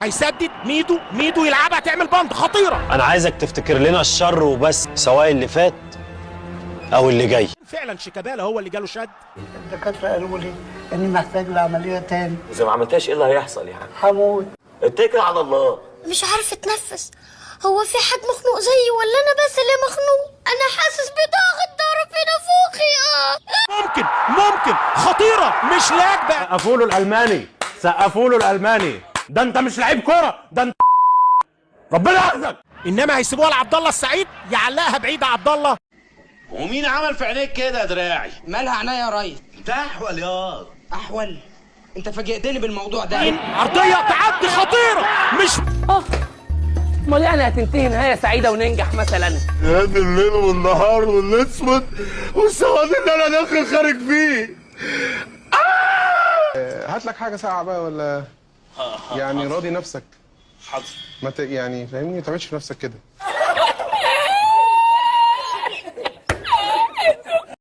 هيسدد ميدو يلعبها تعمل بند خطيره. انا عايزك تفتكر لنا الشر وبس، سواء اللي فات او اللي جاي. فعلا شيكابالا هو اللي جاله شد. الدكاتره قالوا لي اني محتاج لعمليه تاني. اذا ما عملتهاش ايه اللي هيحصل يعني؟ هموت. اتكل على الله. مش عارفه اتنفس. هو في حد مخنوق زيي ولا انا بس اللي مخنوق؟ انا حاسس بضغط ضرب في نافوخي. ممكن خطيره مش لاجبه. سقفوا له الالماني، سقفوا له الالماني. ده انت مش لعيب كوره، ده انت ربنا يحفظك. انما هيسيبوها لعبد الله السعيد يعلقها بعيد عبد الله. ومين عمل في عينيك كده يا دراعي؟ مالها عينيا يا ريس؟ انت احول ياض. احول؟ انت فاجئتني بالموضوع ده. عرضيه تعدي خطيره مش امال يعني هتنتهي نهايه سعيده وننجح مثلا؟ يا دي الليل والنهار والاسود والسواد اللي انا داخل خارج فيه. هات لك حاجه ساقعه بقى ولا يعني راضي نفسك. حاضر. ما يعني فاهمني، ما تعملش في نفسك كده.